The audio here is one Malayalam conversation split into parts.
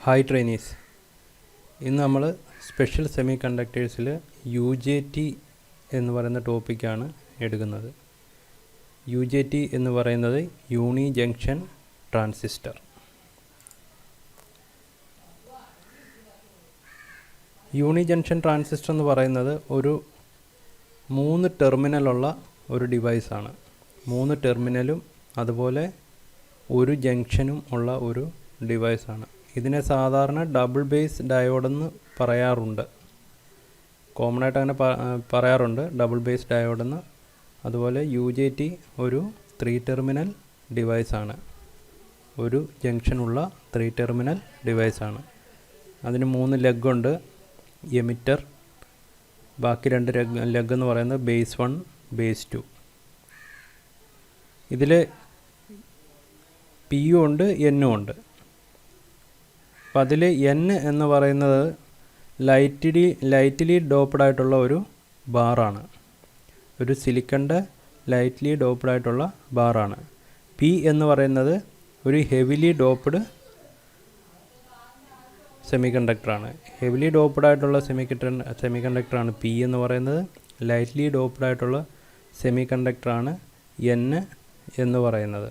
ഹായ് ട്രെയിനീസ്, ഇന്ന് നമ്മൾ സ്പെഷ്യൽ സെമി കണ്ടക്ടേഴ്സിൽ UJT എന്ന് പറയുന്ന ടോപ്പിക്കാണ് എടുക്കുന്നത്. UJT എന്ന് പറയുന്നത് യൂണി ജംഗ്ഷൻ ട്രാൻസിസ്റ്റർ. യൂണി ജംഗ്ഷൻ ട്രാൻസിസ്റ്റർ എന്ന് പറയുന്നത് ഒരു 3 ടെർമിനലുള്ള ഒരു ഡിവൈസാണ്. 3 ടെർമിനലും അതുപോലെ ഒരു ജംഗ്ഷനും ഉള്ള ഒരു ഡിവൈസാണ്. ഇതിനെ സാധാരണ ഡബിൾ ബേസ് ഡയോഡെന്ന് പറയാറുണ്ട്. കോമൺ ആയിട്ട് അങ്ങനെ പറയാറുണ്ട്, ഡബിൾ ബേസ് ഡയോഡെന്ന്. അതുപോലെ UJT ഒരു 3 ടെർമിനൽ ഡിവൈസാണ്, ഒരു ജംഗ്ഷനുള്ള 3 ടെർമിനൽ ഡിവൈസാണ്. അതിന് 3 ലെഗുണ്ട്, എമിറ്റർ, ബാക്കി 2 ലെഗ് എന്ന് പറയുന്നത് ബേസ് 1, ബേസ് 2. ഇതിൽ Pയും ഉണ്ട്, Nഉം ഉണ്ട്. അപ്പോൾ അതിൽ N എന്ന് പറയുന്നത് ലൈറ്റ്ലി ഡോപ്ഡ് ആയിട്ടുള്ള ഒരു ബാറാണ്, ഒരു സിലിക്കണിൻ്റെ ലൈറ്റ്ലി ഡോപ്ഡ് ആയിട്ടുള്ള ബാറാണ്. P എന്ന് പറയുന്നത് ഒരു ഹെവിലി ഡോപ്ഡ് സെമി കണ്ടക്ടറാണ്. ഹെവിലി ഡോപ്ഡ് ആയിട്ടുള്ള സെമി കണ്ടക്ടറാണ് P എന്ന് പറയുന്നത്. ലൈറ്റ്ലി ഡോപ്ഡ് ആയിട്ടുള്ള സെമി കണ്ടക്ടറാണ് N എന്ന് പറയുന്നത്.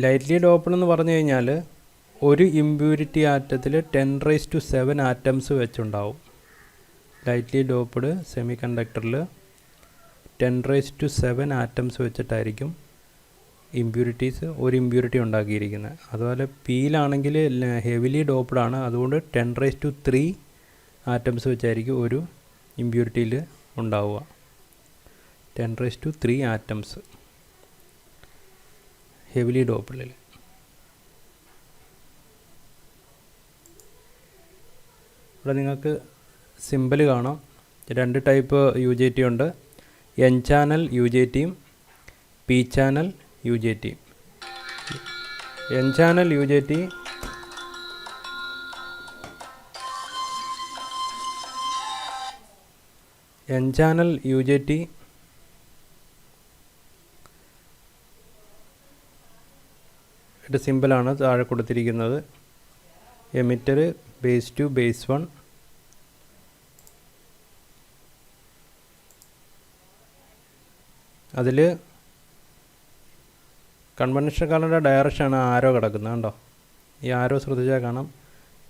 ലൈറ്റ്ലി ഡോപ്ഡ് എന്ന് പറഞ്ഞു കഴിഞ്ഞാൽ ഒരു ഇമ്പ്യൂരിറ്റി ആറ്റത്തിൽ 10⁻⁷ ആറ്റംസ് വെച്ചുണ്ടാവും. ലൈറ്റ്ലി ഡോപ്ഡ് സെമി കണ്ടക്ടറിൽ 10⁻⁷ ആറ്റംസ് വെച്ചിട്ടായിരിക്കും ഒരു ഇമ്പ്യൂരിറ്റി ഉണ്ടാക്കിയിരിക്കുന്നത്. അതുപോലെ Pയിലാണെങ്കിൽ ഹെവിലി ഡോപ്ഡ് ആണ്, അതുകൊണ്ട് 10⁻³ ആറ്റംസ് വെച്ചായിരിക്കും ഒരു ഇമ്പ്യൂരിറ്റിയിൽ ഉണ്ടാവുക. 10⁻³ ആറ്റംസ് ഹെവിലി ഡോപ്ഡിൽ. ഇവിടെ നിങ്ങൾക്ക് സിമ്പിൾ കാണാം. 2 ടൈപ്പ് UJT ഉണ്ട്, N ചാനൽ UJTയും P ചാനൽ UJTയും. N ചാനൽ UJT യുടെ സിമ്പിളാണ് താഴെ കൊടുത്തിരിക്കുന്നത്. Emitter base 2, base 1. അതിൽ കൺവെൻഷണൽ കറണ്ടിൻ്റെ ഡയറക്ഷനാണ് ആരോ കിടക്കുന്നത്, കണ്ടോ? ഈ ആരോ ശ്രദ്ധിച്ചാൽ കാണാം,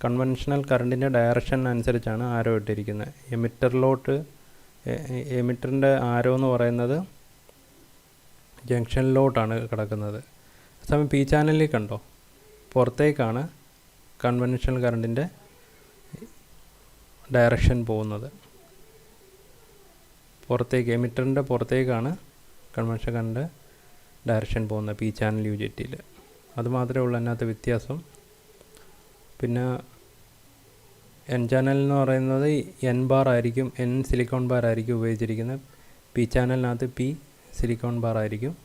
കൺവെൻഷണൽ കറണ്ടിൻ്റെ ഡയറക്ഷൻ അനുസരിച്ചാണ് ആരോ ഇട്ടിരിക്കുന്നത്. എമിറ്ററിൻ്റെ ആരോ എന്ന് പറയുന്നത് ജംഗ്ഷനിലോട്ടാണ് കിടക്കുന്നത്. സമയം P ചാനലിൽ കണ്ടോ, പുറത്തേക്കാണ് കൺവെൻഷണൽ കറണ്ടിൻ്റെ ഡയറക്ഷൻ പോകുന്നത്. പുറത്തേക്ക്, എമിറ്ററിൻ്റെ പുറത്തേക്കാണ് കൺവെൻഷണൽ കറണ്ട് ഡയറക്ഷൻ പോകുന്നത് P ചാനൽ UJTയിൽ. അതുമാത്രമേ ഉള്ളൂ അതിനകത്ത് വ്യത്യാസം. പിന്നെ N ചാനൽ എന്ന് പറയുന്നത് N ബാർ ആയിരിക്കും, N സിലിക്കോൺ ബാർ ആയിരിക്കും ഉപയോഗിച്ചിരിക്കുന്നത്. P ചാനലിനകത്ത് P സിലിക്കോൺ ബാർ ആയിരിക്കും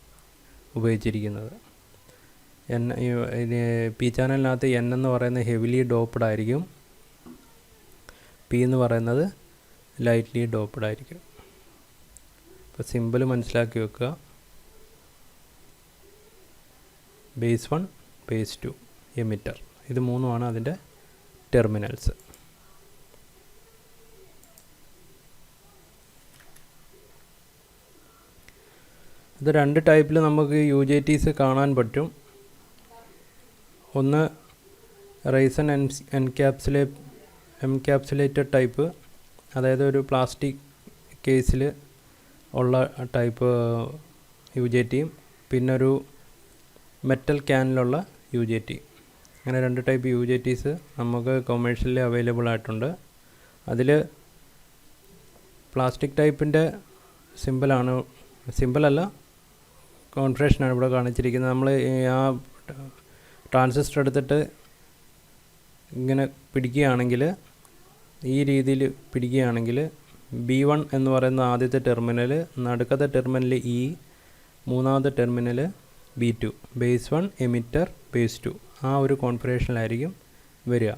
ഉപയോഗിച്ചിരിക്കുന്നത്. P ചാനലിനകത്ത് N എന്ന് പറയുന്നത് ഹെവിലി ഡോപ്ഡ് ആയിരിക്കും, P എന്ന് പറയുന്നത് ലൈറ്റ്ലി ഡോപ്ഡ് ആയിരിക്കും. അപ്പോൾ സിമ്പിൾ മനസ്സിലാക്കി വെക്കുക. ബേസ് 1, ബേസ് 2, എമിറ്റർ, ഇത് 3ആണ് അതിൻ്റെ ടെർമിനൽസ്. ഇത് 2 ടൈപ്പിൽ നമുക്ക് UJTs കാണാൻ പറ്റും. ഒന്ന് റൈസൺ എൻക്യാപ്സുലേറ്റഡ് ടൈപ്പ്, അതായത് ഒരു പ്ലാസ്റ്റിക് കേസിൽ ഉള്ള ടൈപ്പ് UJTയും പിന്നെ ഒരു മെറ്റൽ ക്യാനിലുള്ള UJT. അങ്ങനെ 2 ടൈപ്പ് UJTs നമുക്ക് കൊമേഴ്ഷ്യലി അവൈലബിൾ ആയിട്ടുണ്ട്. അതിൽ പ്ലാസ്റ്റിക് ടൈപ്പിൻ്റെ സിമ്പിളല്ല കോൺഫിഗറേഷനാണ് ഇവിടെ കാണിച്ചിരിക്കുന്നത്. നമ്മൾ ആ ട്രാൻസിസ്റ്റർ എടുത്തിട്ട് ഇങ്ങനെ പിടിക്കുകയാണെങ്കിൽ, ഈ രീതിയിൽ പിടിക്കുകയാണെങ്കിൽ B1 എന്ന് പറയുന്ന ആദ്യത്തെ ടെർമിനൽ, നടുക്കത്തെ ടെർമിനൽ E, മൂന്നാമത്തെ terminal B2, base 1 emitter, base 2, ആ ഒരു കോൺഫിഗറേഷനിലായിരിക്കും വരിക.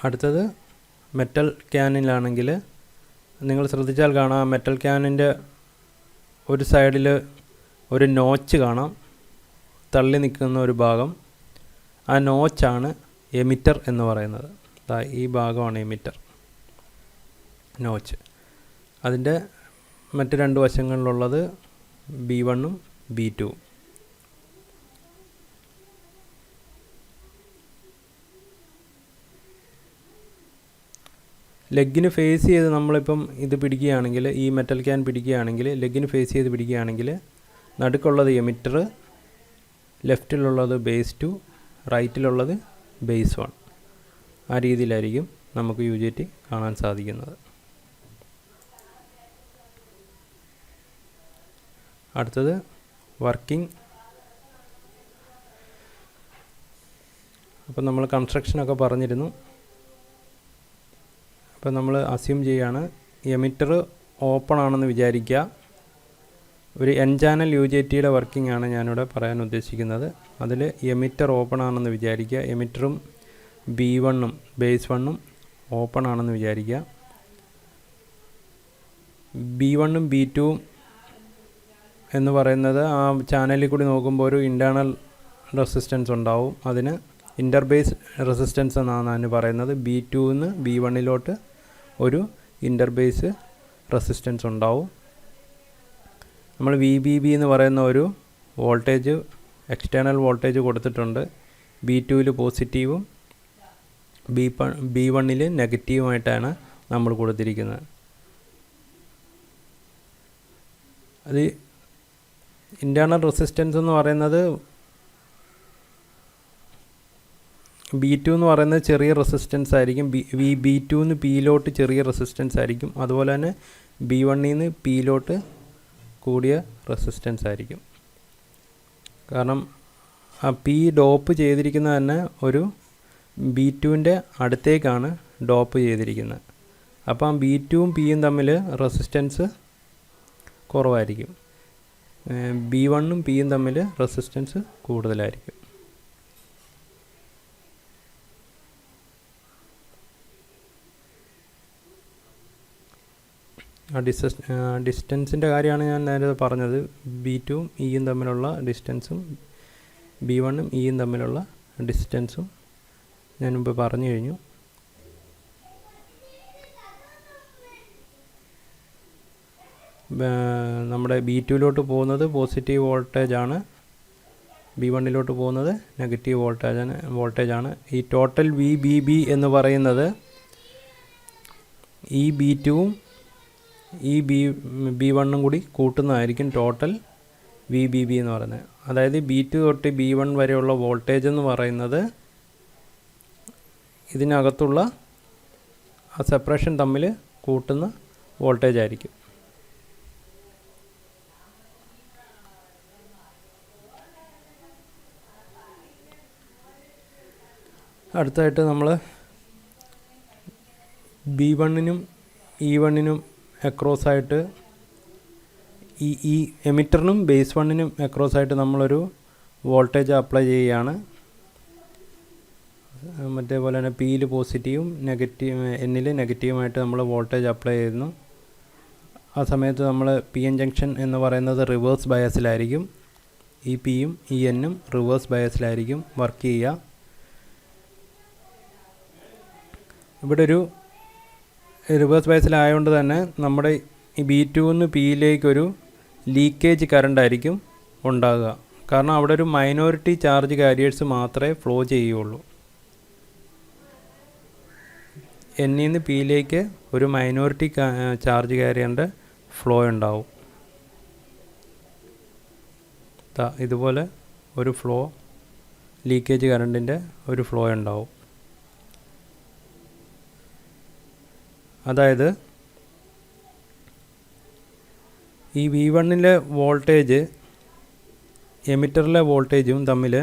അടുത്തത് മെറ്റൽ ക്യാനിലാണെങ്കിൽ നിങ്ങൾ ശ്രദ്ധിച്ചാൽ കാണാം, മെറ്റൽ ക്യാനിൻ്റെ ഒരു സൈഡിൽ ഒരു നോച്ച് കാണാം, തള്ളി നിൽക്കുന്ന ഒരു ഭാഗം. ആ നോച്ചാണ് എമിറ്റർ എന്ന് പറയുന്നത്. ഈ ഭാഗമാണ് എമിറ്റർ നോച്ച്. അതിൻ്റെ മറ്റ് രണ്ട് വശങ്ങളിലുള്ളത് B1ഉം B2ഉം. ലെഗിന് ഫേസ് ചെയ്ത് നമ്മളിപ്പം ഇത് പിടിക്കുകയാണെങ്കിൽ, ഈ മെറ്റൽ ക്യാൻ പിടിക്കുകയാണെങ്കിൽ, ലെഗിന് ഫേസ് ചെയ്ത് പിടിക്കുകയാണെങ്കിൽ നടുക്കുള്ളത് എമിറ്റർ, ലെഫ്റ്റിലുള്ളത് ബേസ് 2, റൈറ്റിലുള്ളത് ബേസ് 1. ആ രീതിയിലായിരിക്കും നമുക്ക് UJT കാണാൻ സാധിക്കുന്നത്. അടുത്തത് വർക്കിംഗ്. അപ്പം നമ്മൾ കൺസ്ട്രക്ഷനൊക്കെ പറഞ്ഞിരുന്നു. അപ്പം നമ്മൾ അസ്യൂം ചെയ്യുകയാണ്, എമിറ്റർ ഓപ്പൺ ആണെന്ന് വിചാരിക്കുക. ഒരു N ചാനൽ UJTയുടെ വർക്കിംഗ് ആണ് ഞാനിവിടെ പറയാൻ ഉദ്ദേശിക്കുന്നത്. അതിൽ എമിറ്റർ ഓപ്പൺ ആണെന്ന് വിചാരിക്കുക. എമിറ്ററും B1ഉം ബേസ് 1ഉം ഓപ്പൺ ആണെന്ന് വിചാരിക്കുക. B1ഉം B2ഉം എന്ന് പറയുന്നത് ആ ചാനലിൽ കൂടി നോക്കുമ്പോൾ ഒരു ഇൻറ്റേർണൽ റെസിസ്റ്റൻസ് ഉണ്ടാവും. അതിന് ഇൻ്റർബേസ് റെസിസ്റ്റൻസ് എന്നാണ് അതിന് പറയുന്നത്. B2ന്ന് B1ലോട്ട് ഒരു ഇൻ്റർബേസ് റെസിസ്റ്റൻസ് ഉണ്ടാവും. നമ്മൾ VBB എന്ന് പറയുന്ന ഒരു വോൾട്ടേജ്, എക്സ്റ്റേണൽ വോൾട്ടേജ് കൊടുത്തിട്ടുണ്ട്. B2ൽ പോസിറ്റീവും B1ൽ നെഗറ്റീവുമായിട്ടാണ് നമ്മൾ കൊടുത്തിരിക്കുന്നത്. അത് ഇൻറ്റേർണൽ റെസിസ്റ്റൻസ് എന്ന് പറയുന്നത് B2 എന്ന് പറയുന്നത് ചെറിയ റെസിസ്റ്റൻസ് ആയിരിക്കും. B2ന്ന് Pയിലോട്ട് ചെറിയ റെസിസ്റ്റൻസ് ആയിരിക്കും. അതുപോലെ തന്നെ B1ന്ന് Pയിലോട്ട് കൂടിയ റെസിസ്റ്റൻസ് ആയിരിക്കും. കാരണം ആ P ഡോപ്പ് ചെയ്തിരിക്കുന്നത് തന്നെ ഒരു B2ൻ്റെ അടുത്തേക്കാണ് ഡോപ്പ് ചെയ്തിരിക്കുന്നത്. അപ്പം B2ഉം Pയും തമ്മിൽ റെസിസ്റ്റൻസ് കുറവായിരിക്കും. B1ഉം Pയും തമ്മിൽ റെസിസ്റ്റൻസ് കൂടുതലായിരിക്കും. ഡിസ്റ്റൻസിൻ്റെ കാര്യമാണ് ഞാൻ നേരത്തെ പറഞ്ഞത്. B2ഉം Eയും തമ്മിലുള്ള ഡിസ്റ്റൻസും B1ഉം Eയും തമ്മിലുള്ള ഡിസ്റ്റൻസും ഞാൻ മുമ്പ് പറഞ്ഞു കഴിഞ്ഞു. നമ്മുടെ B2ലോട്ട് പോകുന്നത് പോസിറ്റീവ് വോൾട്ടേജാണ്, B1ലോട്ട് പോകുന്നത് നെഗറ്റീവ് വോൾട്ടേജാണ്. ഈ ടോട്ടൽ VBB എന്ന് പറയുന്നത് ഈ B2ഉം ഈ B1ഉം കൂടി കൂട്ടുന്നതായിരിക്കും ടോട്ടൽ VBB എന്ന് പറയുന്നത്. അതായത് B2 തൊട്ട് B1 വരെയുള്ള വോൾട്ടേജ് എന്ന് പറയുന്നത് ഇതിനകത്തുള്ള ആ സെപ്പറേഷൻ തമ്മിൽ കൂട്ടുന്ന വോൾട്ടേജ് ആയിരിക്കും. അടുത്തായിട്ട് നമ്മൾ B1നും E1നും അക്രോസായിട്ട് ഈ എമിറ്ററിനും ബേസ് 1നും അക്രോസായിട്ട് നമ്മളൊരു വോൾട്ടേജ് അപ്ലൈ ചെയ്യുകയാണ്. മറ്റേപോലെ തന്നെ Pയിൽ പോസിറ്റീവും Nൽ നെഗറ്റീവുമായിട്ട് നമ്മൾ വോൾട്ടേജ് അപ്ലൈ ചെയ്യുന്നു. ആ സമയത്ത് നമ്മൾ PN ജംഗ്ഷൻ എന്ന് പറയുന്നത് റിവേഴ്സ് ബയസിലായിരിക്കും. ഈ Pയും ENഉം റിവേഴ്സ് ബയസിലായിരിക്കും വർക്ക് ചെയ്യുക. ഇവിടെ ഒരു റിവേഴ്സ് ബയസിലായതുകൊണ്ട് തന്നെ നമ്മുടെ ഈ B2ന്ന് Pയിലേക്കൊരു ലീക്കേജ് കറണ്ട് ആയിരിക്കും ഉണ്ടാകുക. കാരണം അവിടെ ഒരു മൈനോറിറ്റി ചാർജ് കാരിയേഴ്സ് മാത്രമേ ഫ്ലോ ചെയ്യുകയുള്ളൂ. Nന്ന് Pയിലേക്ക് ഒരു മൈനോറിറ്റി ചാർജ് കാരിയറിൻ്റെ ഫ്ലോ ഉണ്ടാവും. ഇതുപോലെ ഒരു ഫ്ലോ, ലീക്കേജ് കറണ്ടിൻ്റെ ഒരു ഫ്ലോ ഉണ്ടാവും. അതായത് ഈ V1ലെ വോൾട്ടേജ് എമിറ്ററിലെ വോൾട്ടേജും തമ്മിൽ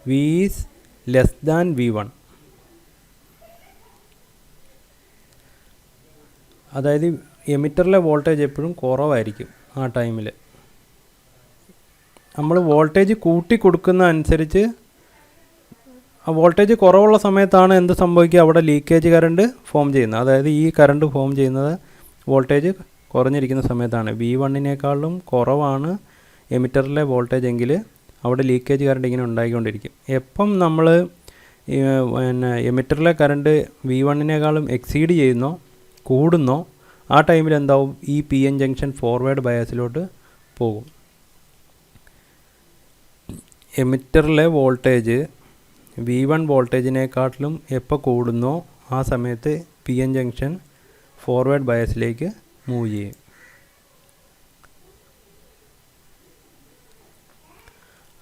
V is less than V1. അതായത് എമിറ്ററിലെ വോൾട്ടേജ് എപ്പോഴും കുറവായിരിക്കും. ആ ടൈമിൽ നമ്മൾ വോൾട്ടേജ് കൂട്ടി കൊടുക്കുന്ന അനുസരിച്ച് ആ വോൾട്ടേജ് കുറവുള്ള സമയത്താണ് എന്ത് സംഭവിക്കുക, അവിടെ ലീക്കേജ് കറണ്ട് ഫോം ചെയ്യുന്നത്. അതായത് ഈ കറണ്ട് ഫോം ചെയ്യുന്നത് വോൾട്ടേജ് കുറഞ്ഞിരിക്കുന്ന സമയത്താണ്. V1നേക്കാളും കുറവാണ് എമിറ്ററിലെ വോൾട്ടേജ് എങ്കിൽ അവിടെ ലീക്കേജ് കറണ്ട് ഇങ്ങനെ ഉണ്ടായിക്കൊണ്ടിരിക്കും. എപ്പം നമ്മൾ പിന്നെ എമിറ്ററിലെ കറണ്ട് V1-നേക്കാളും എക്സീഡ് ചെയ്യുന്നോ കൂടുന്നോ ആ ടൈമിൽ എന്താവും, ഈ PN ജംഗ്ഷൻ ഫോർവേഡ് ബയാസിലോട്ട് പോകും. എമിറ്ററിലെ വോൾട്ടേജ് V1 വോൾട്ടേജിനെക്കാട്ടിലും എപ്പോൾ കൂടുന്നോ ആ സമയത്ത് PN ജംഗ്ഷൻ ഫോർവേഡ് ബയാസിലേക്ക് മൂവ് ചെയ്യും.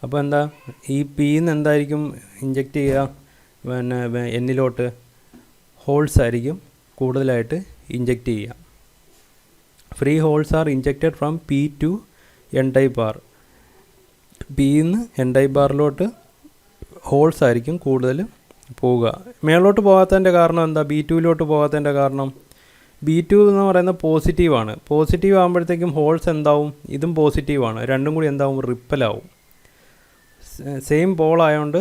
അപ്പോൾ എന്താ, ഈ പിന്ന് എന്തായിരിക്കും ഇഞ്ചെക്റ്റ് ചെയ്യുക, പിന്നെ എന്നിലോട്ട് ഹോൾസ് ആയിരിക്കും കൂടുതലായിട്ട് ഇഞ്ചെക്റ്റ് ചെയ്യുക. Free holes are injected from P to N type bar. പിന്ന് N type ബാറിലോട്ട് ഹോൾസ് ആയിരിക്കും കൂടുതൽ പോവുക. മേളോട്ട് പോകാത്തതിൻ്റെ കാരണം എന്താ, B2-ലോട്ട് പോകാത്തതിൻ്റെ കാരണം, B2 എന്ന് പറയുന്നത് പോസിറ്റീവാണ്. പോസിറ്റീവ് ആകുമ്പോഴത്തേക്കും ഹോൾസ് എന്താവും, ഇതും പോസിറ്റീവാണ്, രണ്ടും കൂടി എന്താവും, റിപ്പലാവും. സെയിം പോൾ ആയതുകൊണ്ട്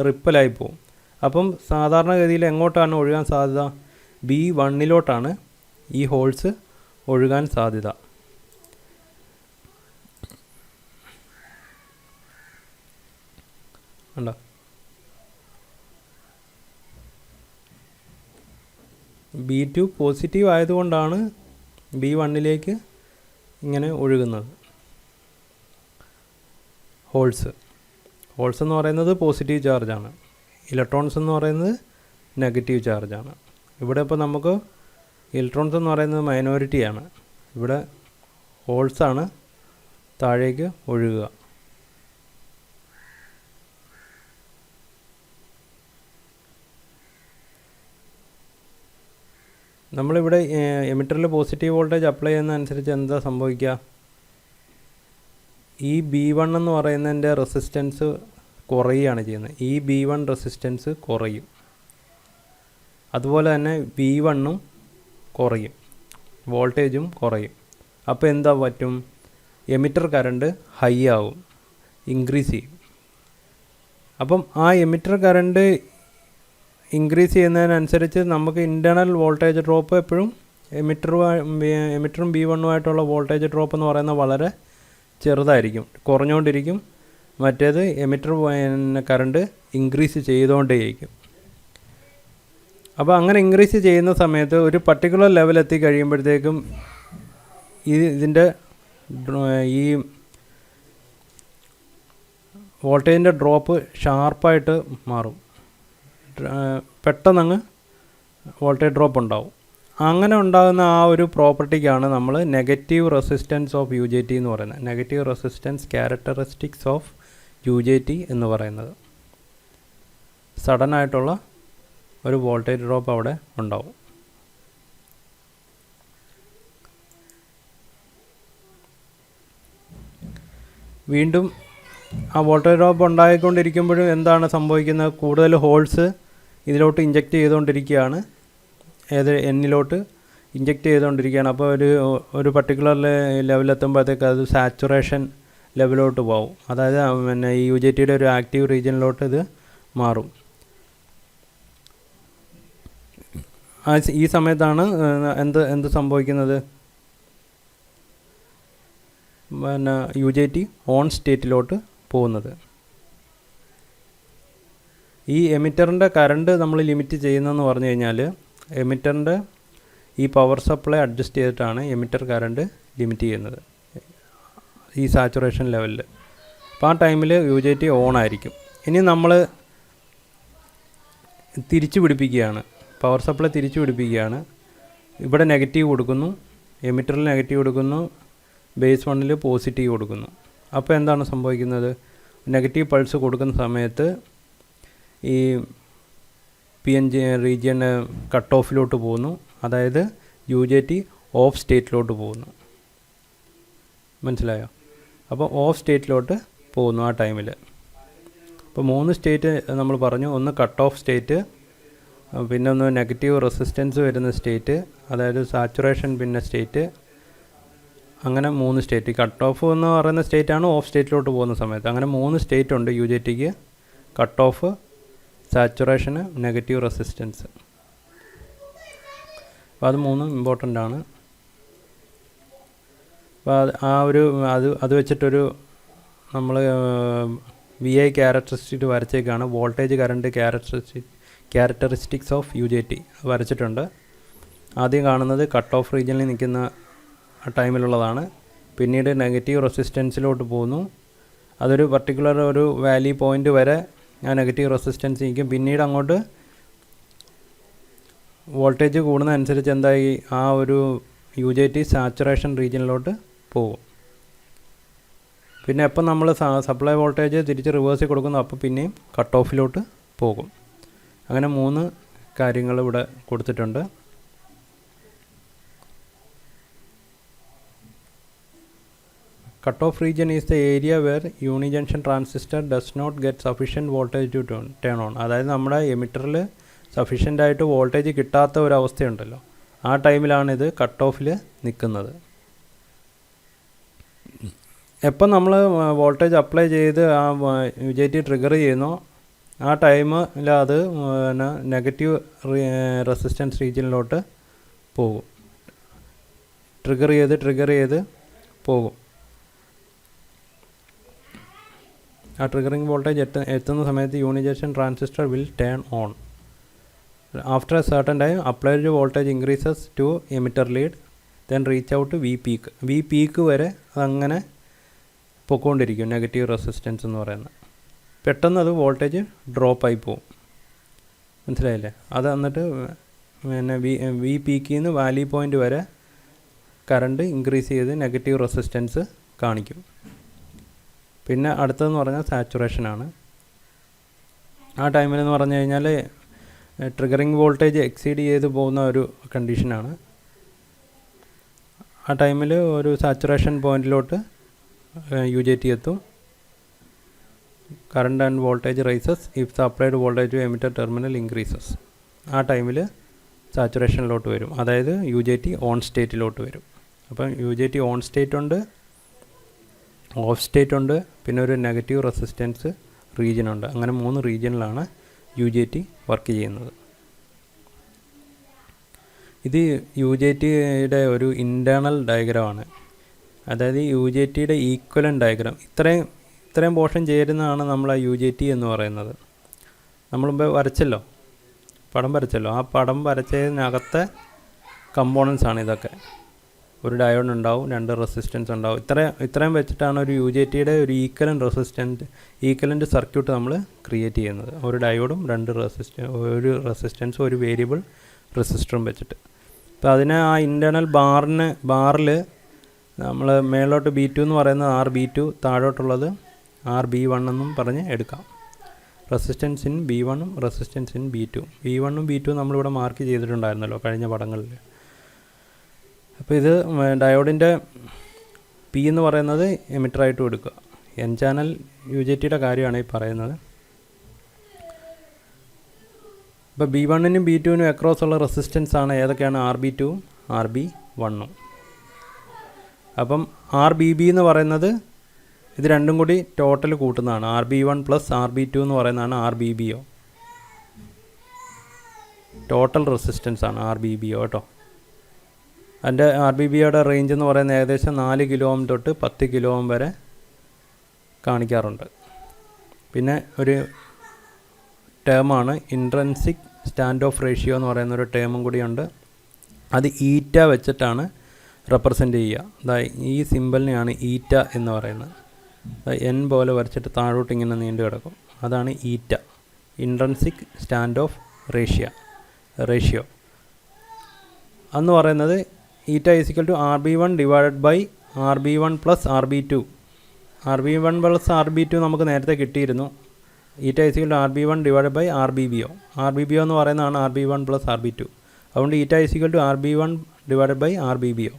റിപ്പലായി പോവും. അപ്പം സാധാരണഗതിയിൽ എങ്ങോട്ടാണ് ഒഴുകാൻ സാധ്യത, B1-ലോട്ടാണ് ഈ ഹോൾസ് ഒഴുകാൻ സാധ്യത. ഉണ്ടോ, B2 പോസിറ്റീവ് ആയതുകൊണ്ടാണ് B1-ലേക്ക് ഇങ്ങനെ ഒഴുകുന്നത്. ഹോൾസ് എന്ന് പറയുന്നത് പോസിറ്റീവ് ചാർജാണ്, ഇലക്ട്രോൺസ് എന്ന് പറയുന്നത് നെഗറ്റീവ് ചാർജാണ്. ഇവിടെ ഇപ്പോൾ നമുക്ക് ഇലക്ട്രോൺസ് എന്ന് പറയുന്നത് മൈനോറിറ്റിയാണ്, ഇവിടെ ഹോൾസാണ് താഴേക്ക് ഒഴുകുക. നമ്മളിവിടെ എമിറ്ററിൽ പോസിറ്റീവ് വോൾട്ടേജ് അപ്ലൈ ചെയ്യുന്നതനുസരിച്ച് എന്താ സംഭവിക്കുക, ഈ B1 എന്ന് പറയുന്നതിൻ്റെ റെസിസ്റ്റൻസ് കുറയുകയാണ് ചെയ്യുന്നത്. ഈ B1 റെസിസ്റ്റൻസ് കുറയും, അതുപോലെ തന്നെ V1-ഉം കുറയും, വോൾട്ടേജും കുറയും. അപ്പോൾ എന്താ പറ്റും, എമിറ്റർ കറണ്ട് ഹൈ ആവും, ഇൻക്രീസ് ചെയ്യും. അപ്പം ആ എമിറ്റർ കറണ്ട് ഇൻക്രീസ് ചെയ്യുന്നതിനനുസരിച്ച് നമുക്ക് ഇൻറ്റേർണൽ വോൾട്ടേജ് ഡ്രോപ്പ് എപ്പോഴും എമിറ്ററും B1-ഉമായിട്ടുള്ള വോൾട്ടേജ് ഡ്രോപ്പ് എന്ന് പറയുന്നത് വളരെ ചെറുതായിരിക്കും, കുറഞ്ഞുകൊണ്ടിരിക്കും. മറ്റേത് എമിറ്റർ കറണ്ട് ഇൻക്രീസ് ചെയ്തുകൊണ്ടേയിരിക്കും. അപ്പോൾ അങ്ങനെ ഇൻക്രീസ് ചെയ്യുന്ന സമയത്ത് ഒരു പർട്ടിക്കുലർ ലെവൽ എത്തി കഴിയുമ്പോഴത്തേക്കും ഇതിൻ്റെ ഈ വോൾട്ടേജിൻ്റെ ഡ്രോപ്പ് ഷാർപ്പായിട്ട് മാറും, പെട്ടെന്നങ്ങ് വോൾട്ടേജ് ഡ്രോപ്പ് ഉണ്ടാവും. അങ്ങനെ ഉണ്ടാകുന്ന ആ ഒരു പ്രോപ്പർട്ടിക്കാണ് നമ്മൾ നെഗറ്റീവ് റെസിസ്റ്റൻസ് ഓഫ് UJT എന്ന് പറയുന്നത്, negative resistance characteristics of UJT എന്ന് പറയുന്നത്. സഡനായിട്ടുള്ള ഒരു വോൾട്ടേജ് ഡ്രോപ്പ് അവിടെ ഉണ്ടാവും. വീണ്ടും ആ വോൾട്ടേജ് ഡ്രോപ്പ് ഉണ്ടായിക്കൊണ്ടിരിക്കുമ്പോഴും എന്താണ് സംഭവിക്കുന്നത്, കൂടുതൽ ഹോൾസ് ഇതിലോട്ട് ഇഞ്ചെക്റ്റ് ചെയ്തുകൊണ്ടിരിക്കുകയാണ്, ഏത് എന്നിലോട്ട് ഇഞ്ചെക്റ്റ് ചെയ്തുകൊണ്ടിരിക്കുകയാണ്. അപ്പോൾ ഒരു പർട്ടിക്കുലർ ലെവലെത്തുമ്പോഴത്തേക്ക് അത് സാച്ചുറേഷൻ ലെവലോട്ട് പോകും, അതായത് പിന്നെ ഈ UJTയുടെ ഒരു ആക്റ്റീവ് റീജിയനിലോട്ട് ഇത് മാറും. ഈ സമയത്താണ് എന്ത് സംഭവിക്കുന്നത്, പിന്നെ UJT ഓൺ സ്റ്റേറ്റിലോട്ട് പോകുന്നത്. ഈ എമിറ്ററിൻ്റെ കറണ്ട് നമ്മൾ ലിമിറ്റ് ചെയ്യുന്നതെന്ന് പറഞ്ഞു കഴിഞ്ഞാൽ, എമിറ്ററിൻ്റെ ഈ പവർ സപ്ലൈ അഡ്ജസ്റ്റ് ചെയ്തിട്ടാണ് എമിറ്റർ കറണ്ട് ലിമിറ്റ് ചെയ്യുന്നത് ഈ സാച്ചുറേഷൻ ലെവലിൽ. അപ്പോൾ ആ ടൈമിൽ UJT ഓൺ ആയിരിക്കും. ഇനി നമ്മൾ തിരിച്ചു പിടിപ്പിക്കുകയാണ്, പവർ സപ്ലൈ തിരിച്ചു പിടിപ്പിക്കുകയാണ്. ഇവിടെ നെഗറ്റീവ് കൊടുക്കുന്നു, എമിറ്ററിൽ നെഗറ്റീവ് കൊടുക്കുന്നു, ബേസ് 1-ൽ പോസിറ്റീവ് കൊടുക്കുന്നു. അപ്പോൾ എന്താണ് സംഭവിക്കുന്നത്, നെഗറ്റീവ് പൾസ് കൊടുക്കുന്ന സമയത്ത് ഈ PN റീജിയൻ കട്ട് ഓഫിലോട്ട് പോകുന്നു, അതായത് UJT ഓഫ് സ്റ്റേറ്റിലോട്ട് പോകുന്നു. മനസ്സിലായോ? അപ്പോൾ ഓഫ് സ്റ്റേറ്റിലോട്ട് പോകുന്നു ആ ടൈമിൽ. അപ്പോൾ 3 സ്റ്റേറ്റ് നമ്മൾ പറഞ്ഞു, ഒന്ന് കട്ട് ഓഫ് സ്റ്റേറ്റ്, പിന്നെ ഒന്ന് നെഗറ്റീവ് റെസിസ്റ്റൻസ് വരുന്ന സ്റ്റേറ്റ്, അതായത് സാച്ചുറേഷൻ പിന്നെ സ്റ്റേറ്റ്, അങ്ങനെ 3 സ്റ്റേറ്റ്. കട്ട് ഓഫ് എന്ന് പറയുന്ന സ്റ്റേറ്റാണ് ഓഫ് സ്റ്റേറ്റിലോട്ട് പോകുന്ന സമയത്ത്. അങ്ങനെ 3 സ്റ്റേറ്റ് ഉണ്ട് UJTക്ക്, cut off, saturation, negative resistance. അപ്പോൾ അത് 3 ഇമ്പോർട്ടൻ്റ് ആണ്. അപ്പോൾ അത് വെച്ചിട്ടൊരു നമ്മൾ വി ഐ ക്യാരക്ടറിസ്റ്റിക് വരച്ചേക്കാണ്. Voltage current characteristics of U J T വരച്ചിട്ടുണ്ട്. ആദ്യം കാണുന്നത് കട്ട് ഓഫ് റീജിയനിൽ നിൽക്കുന്ന ടൈമിലുള്ളതാണ്. പിന്നീട് നെഗറ്റീവ് റെസിസ്റ്റൻസിലോട്ട് പോകുന്നു. അതൊരു പർട്ടിക്കുലർ ഒരു വാല്യൂ പോയിൻ്റ് വരെ ആ നെഗറ്റീവ് റെസിസ്റ്റൻസ് നിൽക്കും. പിന്നീട് അങ്ങോട്ട് വോൾട്ടേജ് കൂടുന്നതനുസരിച്ച് എന്തായി, ആ ഒരു യു ജെ ടി സാച്ചുറേഷൻ റീജിയനിലോട്ട് പോകും. പിന്നെ എപ്പം നമ്മൾ സപ്ലൈ വോൾട്ടേജ് തിരിച്ച് റിവേഴ്സിൽ കൊടുക്കുന്നു, അപ്പോൾ പിന്നെയും കട്ട് ഓഫിലോട്ട് പോകും. അങ്ങനെ 3 കാര്യങ്ങൾ ഇവിടെ കൊടുത്തിട്ടുണ്ട്. Cut off region is the area where unijunction transistor does not get sufficient voltage to turn on. അതായത് നമ്മുടെ എമിറ്ററിൽ സഫീഷ്യൻ്റ് ആയിട്ട് വോൾട്ടേജ് കിട്ടാത്ത ഒരവസ്ഥയുണ്ടല്ലോ, ആ ടൈമിലാണിത് കട്ട് ഓഫിൽ നിൽക്കുന്നത്. എപ്പം നമ്മൾ വോൾട്ടേജ് അപ്ലൈ ചെയ്ത് ആ യു ജെ ടി ട്രിഗർ ചെയ്യുന്നോ, ആ ടൈമിൽ അത് നെഗറ്റീവ് റെസിസ്റ്റൻസ് റീജിയനിലോട്ട് പോകും. ട്രിഗർ ചെയ്ത് പോകും. ആ ട്രിഗറിങ് വോൾട്ടേജ് എത്തുന്ന സമയത്ത് unijunction transistor will turn on. After a certain time applied voltage increases to emitter lead, then reach out V peak. V peak വരെ അതങ്ങനെ പൊയ്ക്കൊണ്ടിരിക്കും നെഗറ്റീവ് റെസിസ്റ്റൻസ് എന്ന് പറയുന്നത്. പെട്ടെന്ന് അത് വോൾട്ടേജ് ഡ്രോപ്പായി പോകും. മനസ്സിലായില്ലേ? അത് എന്നിട്ട് പിന്നെ വി പീക്കിൽ നിന്ന് വാല്യൂ പോയിൻ്റ് വരെ കറണ്ട് ഇൻക്രീസ് ചെയ്ത് നെഗറ്റീവ് റെസിസ്റ്റൻസ് കാണിക്കും. പിന്നെ അടുത്തതെന്ന് പറഞ്ഞാൽ സാച്ചുറേഷനാണ്. ആ ടൈമിലെന്ന് പറഞ്ഞു കഴിഞ്ഞാൽ ട്രിഗറിങ് വോൾട്ടേജ് എക്സീഡ് ചെയ്ത് പോകുന്ന ഒരു കണ്ടീഷനാണ്. ആ ടൈമിൽ ഒരു സാച്ചുറേഷൻ പോയിൻറ്റിലോട്ട് യു ജെ ടി എത്തും. Current and voltage rises if the applied voltage to emitter terminal increases. ആ ടൈമിൽ സാച്ചുറേഷനിലോട്ട് വരും, അതായത് യു ജെ ടി ഓൺ സ്റ്റേറ്റിലോട്ട് വരും. അപ്പം U J T on state ഉണ്ട്, ഓഫ് സ്റ്റേറ്റ് ഉണ്ട്, പിന്നെ ഒരു നെഗറ്റീവ് റെസിസ്റ്റൻസ് റീജിയൻ ഉണ്ട്. അങ്ങനെ 3 റീജിയനിലാണ് യു ജെ ടി വർക്ക് ചെയ്യുന്നത്. ഇത് യു ജെ ടിയുടെ ഒരു ഇൻറ്റേർണൽ ഡയഗ്രമാണ്. അതായത് യു ജെ ടിയുടെ ഈക്വലൻ്റ് ഡയഗ്രാം. ഇത്രയും പോർഷൻ ചേരുന്നതാണ് നമ്മൾ ആ യു ജെ ടി എന്ന് പറയുന്നത്. നമ്മൾ മുമ്പ് പടം വരച്ചല്ലോ, ആ പടം വരച്ചതിനകത്തെ കമ്പോണൻസ് ആണ് ഇതൊക്കെ. ഒരു ഡയോഡ് ഉണ്ടാവും, 2 റെസിസ്റ്റൻസ് ഉണ്ടാവും. ഇത്രയും വെച്ചിട്ടാണ് ഒരു യു ജെ ടിയുടെ ഒരു ഈക്വലൻ്റ് സർക്യൂട്ട് നമ്മൾ ക്രിയേറ്റ് ചെയ്യുന്നത്. ഒരു ഡയോഡും 2 റെസിസ്റ്റൻസും ഒരു വേരിയബിൾ റെസിസ്റ്ററും വെച്ചിട്ട്. അപ്പോൾ അതിനെ ആ ഇൻറ്റേർണൽ ബാറിൽ നമ്മൾ മേലോട്ട് B2 എന്ന് പറയുന്നത് RB2, താഴോട്ടുള്ളത് RB1 എന്നും പറഞ്ഞ് എടുക്കാം. Resistance in B1 resistance in B2. B1 B2 നമ്മളിവിടെ മാർക്ക് ചെയ്തിട്ടുണ്ടായിരുന്നല്ലോ കഴിഞ്ഞ പടങ്ങളിൽ. അപ്പോൾ ഇത് ഡയോഡിൻ്റെ പി എന്ന് പറയുന്നത് എമിറ്ററായിട്ട് എടുക്കുക. എൻ ചാനൽ യു ജെ ടിയുടെ കാര്യമാണ് ഈ പറയുന്നത്. ഇപ്പോൾ B1നും B2നും അക്രോസ് ഉള്ള റെസിസ്റ്റൻസ് ആണ് ഏതൊക്കെയാണ്? RB2, RB1. അപ്പം RBB എന്ന് പറയുന്നത് ഇത് രണ്ടും കൂടി ടോട്ടൽ കൂട്ടുന്നതാണ്. RB1 പ്ലസ് RB2 എന്ന് പറയുന്നതാണ് RBBO. ടോട്ടൽ റെസിസ്റ്റൻസ് ആണ് RBBO കേട്ടോ. അതിൻ്റെ RBBയുടെ റേഞ്ച് എന്ന് പറയുന്നത് ഏകദേശം 4 കിലോ ഓം തൊട്ട് 10 കിലോ ഓം വരെ കാണിക്കാറുണ്ട്. പിന്നെ ഒരു ടേമാണ് ഇൻട്രൻസിക് സ്റ്റാൻഡ് ഓഫ് റേഷ്യോ എന്ന് പറയുന്ന ഒരു ടേമും കൂടിയുണ്ട്. അത് ഈറ്റ വെച്ചിട്ടാണ് റെപ്രസെൻ്റ് ചെയ്യുക. ഈ സിമ്പലിനെയാണ് ഈറ്റ എന്ന് പറയുന്നത്. എൻ പോലെ വരച്ചിട്ട് താഴോട്ട് ഇങ്ങനെ നീണ്ടു കിടക്കും. അതാണ് ഈറ്റ, ഇൻട്രൻസിക് സ്റ്റാൻഡ് ഓഫ് റേഷ്യോ എന്ന് പറയുന്നത്. Eta is equal to RB1 divided by RB1 plus RB2. RB1 plus RB2 നമുക്ക് നേരത്തെ കിട്ടിയിരുന്നു. Eta is equal to RB1 divided by RBBO. RBBO എന്ന് പറയുന്നതാണ് RB1 പ്ലസ് RB2. അതുകൊണ്ട് eta is equal to RB1 divided by RBBO.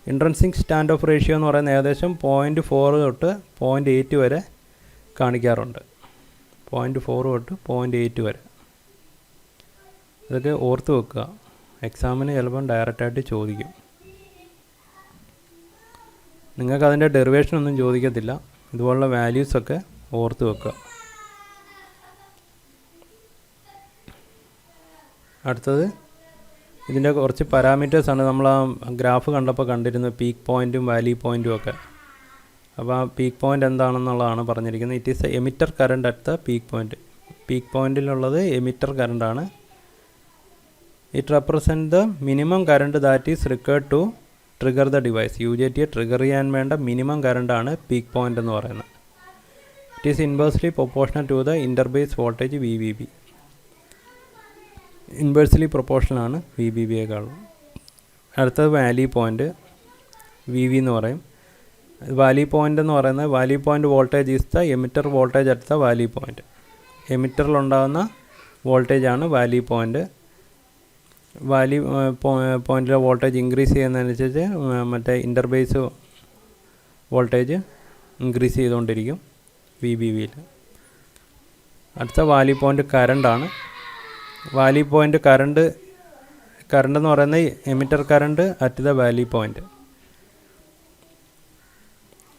Intrinsic stand off ratio എന്ന് പറയുന്നത് ഏകദേശം 0.4 തൊട്ട് 0.8 വരെ കാണിക്കാറുണ്ട്. 0.4 തൊട്ട് 0.8 വരെ. ഇതൊക്കെ ഓർത്ത് വെക്കുക, എക്സാമിന് ചിലപ്പം ഡയറക്റ്റായിട്ട് ചോദിക്കും. നിങ്ങൾക്ക് അതിൻ്റെ ഡെറിവേഷനൊന്നും ചോദിക്കത്തില്ല, ഇതുപോലുള്ള വാല്യൂസൊക്കെ ഓർത്ത് വെക്കുക. അടുത്തത് ഇതിൻ്റെ കുറച്ച് പാരാമീറ്റേഴ്സാണ്. നമ്മൾ ആ ഗ്രാഫ് കണ്ടപ്പോൾ കണ്ടിരുന്നത് പീക്ക് പോയിൻറ്റും വാലി പോയിൻറ്റും ഒക്കെ. അപ്പോൾ ആ പീക്ക് പോയിൻ്റ് എന്താണെന്നുള്ളതാണ് പറഞ്ഞിരിക്കുന്നത്. It is a emitter current at the peak point. Peak പോയിൻറ്റിലുള്ളത് എമിറ്റർ കറണ്ടാണ്. It represent the minimum current that is required to trigger the device. UJTയെ ട്രിഗർ ചെയ്യാൻ വേണ്ട മിനിമം കറണ്ടാണ് പീക്ക് പോയിൻ്റ് എന്ന് പറയുന്നത്. It is inversely proportional to the interbase voltage VBB. Inversely പ്രൊപ്പോർഷണലാണ് VBBയേക്കാളും. അടുത്തത് വാലി പോയിൻ്റ്, VV എന്ന് പറയും. വാലി പോയിൻ്റ് എന്ന് പറയുന്നത് valley point voltage is the emitter voltage at the valley point. എമിറ്ററിലുണ്ടാകുന്ന വോൾട്ടേജാണ് വാലി പോയിൻ്റ്. വാലി പോയിൻറ്റിലെ വോൾട്ടേജ് ഇൻക്രീസ് ചെയ്യുന്നതനുസരിച്ച് മറ്റേ ഇൻ്റർബേസ് വോൾട്ടേജ് ഇൻക്രീസ് ചെയ്തുകൊണ്ടിരിക്കും VBBയിൽ. അടുത്ത വാലി പോയിൻ്റ് കറണ്ടാണ്. വാലി പോയിൻ്റ് കറണ്ട് എന്ന് പറയുന്നത് emitter current at the valley point.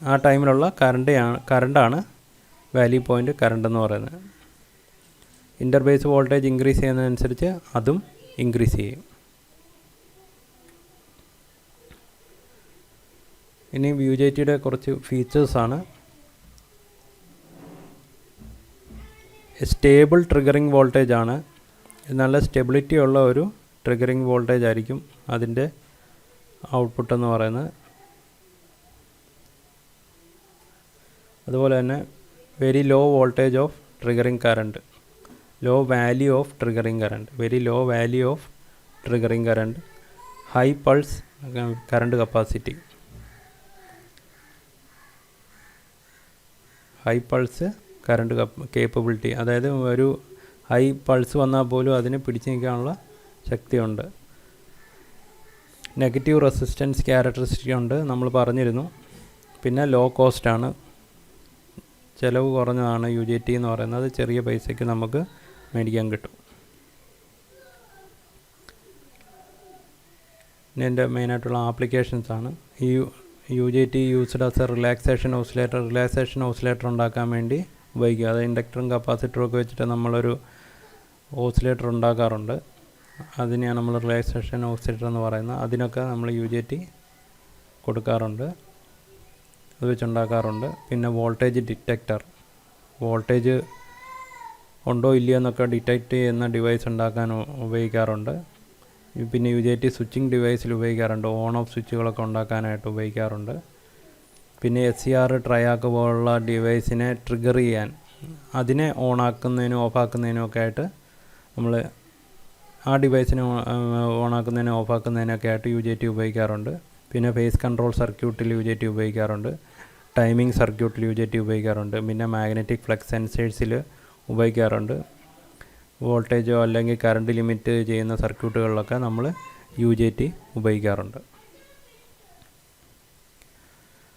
ആ ടൈമിലുള്ള കറണ്ടാണ് വാലി പോയിൻ്റ് കറണ്ട് എന്ന് പറയുന്നത്. ഇൻ്റർബേസ് വോൾട്ടേജ് ഇൻക്രീസ് ചെയ്യുന്നതനുസരിച്ച് അതും ഇൻക്രീസ് ചെയ്യും. ഇനി UJTയുടെ കുറച്ച് ഫീച്ചേഴ്സാണ്. സ്റ്റേബിൾ ട്രിഗറിങ് വോൾട്ടേജ് ആണ്. നല്ല സ്റ്റെബിലിറ്റി ഉള്ള ഒരു ട്രിഗറിങ് വോൾട്ടേജ് ആയിരിക്കും അതിൻ്റെ ഔട്ട്പുട്ട് എന്ന് പറയുന്നത്. അതുപോലെ തന്നെ very low voltage of triggering current, low value of triggering current, very low value of triggering current, high pulse current capacity, high pulse current capability, അതായത് ഒരു ഹൈ പൾസ് വന്നാൽ പോലും അതിനെ പിടിച്ചു നിൽക്കാനുള്ള ശക്തിയുണ്ട്. നെഗറ്റീവ് റെസിസ്റ്റൻസ് ക്യാരക്ടറിസ്റ്റിക് ഉണ്ട്, നമ്മൾ പറഞ്ഞിരുന്നു. പിന്നെ ലോ കോസ്റ്റാണ്, ചിലവ് കുറഞ്ഞതാണ് UJT എന്ന് പറയുന്നത്. ചെറിയ പൈസയ്ക്ക് നമുക്ക് മേടിക്കാൻ കിട്ടും. പിന്നെ എൻ്റെ മെയിനായിട്ടുള്ള ആപ്ലിക്കേഷൻസാണ്. ഈ UJT used as A relaxation oscillator ഉണ്ടാക്കാൻ വേണ്ടി ഉപയോഗിക്കുക. അത് ഇൻഡക്ടറും കപ്പാസിറ്ററും ഒക്കെ വെച്ചിട്ട് നമ്മളൊരു ഓസിലേറ്റർ ഉണ്ടാക്കാറുണ്ട്. അതിനെയാണ് നമ്മൾ റിലാക്സേഷൻ ഓസിലേറ്റർ എന്ന് പറയുന്നത്. അതിനൊക്കെ നമ്മൾ UJT കൊടുക്കാറുണ്ട്, അത് വെച്ചുണ്ടാക്കാറുണ്ട്. പിന്നെ വോൾട്ടേജ് ഡിറ്റക്ടർ, വോൾട്ടേജ് ഉണ്ടോ ഇല്ലയോ എന്നൊക്കെ ഡിറ്റക്റ്റ് ചെയ്യുന്ന ഡിവൈസ് ഉണ്ടാക്കാൻ ഉപയോഗിക്കാറുണ്ട്. പിന്നെ UJT സ്വിച്ചിങ് ഡിവൈസിൽ ഉപയോഗിക്കാറുണ്ട്, ഓൺ ഓഫ് സ്വിച്ചുകളൊക്കെ ഉണ്ടാക്കാനായിട്ട് ഉപയോഗിക്കാറുണ്ട്. പിന്നെ SCR ട്രയാക്ക് പോലുള്ള ഡിവൈസിനെ ട്രിഗർ ചെയ്യാൻ, അതിനെ ഓണാക്കുന്നതിനും ഓഫാക്കുന്നതിനും ഒക്കെ ആയിട്ട് നമ്മൾ ആ ഡിവൈസിനെ ഓണാക്കുന്നതിനും ഓഫാക്കുന്നതിനൊക്കെ ആയിട്ട് UJT ഉപയോഗിക്കാറുണ്ട്. പിന്നെ ഫേസ് കൺട്രോൾ സർക്യൂട്ടിൽ UJT ഉപയോഗിക്കാറുണ്ട്, ടൈമിംഗ് സർക്യൂട്ടിൽ UJT ഉപയോഗിക്കാറുണ്ട്. പിന്നെ മാഗ്നറ്റിക് ഫ്ലക്സ് സെൻസേഴ്സിൽ ഉപയോഗിക്കാറുണ്ട്. വോൾട്ടേജോ അല്ലെങ്കിൽ കറണ്ട് ലിമിറ്റ് ചെയ്യുന്ന സർക്യൂട്ടുകളിലൊക്കെ നമ്മൾ UJT ഉപയോഗിക്കാറുണ്ട്.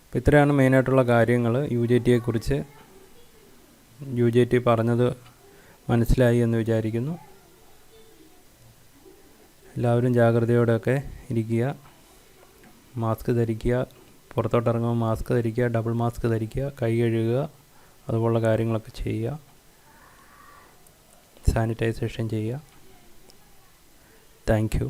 അപ്പോൾ ഇത്രയാണ് മെയിനായിട്ടുള്ള കാര്യങ്ങൾ UJTയെക്കുറിച്ച്. UJT പറഞ്ഞത് മനസ്സിലായി എന്ന് വിചാരിക്കുന്നു. എല്ലാവരും ജാഗ്രതയോടെയൊക്കെ ഇരിക്കുക, മാസ്ക് ധരിക്കുക, പുറത്തോട്ടിറങ്ങുമ്പോൾ മാസ്ക് ധരിക്കുക, ഡബിൾ മാസ്ക് ധരിക്കുക, കൈ കഴുകുക, അതുപോലുള്ള കാര്യങ്ങളൊക്കെ ചെയ്യുക, സാനിറ്റൈസേഷൻ ചെയ്യുക. Thank you.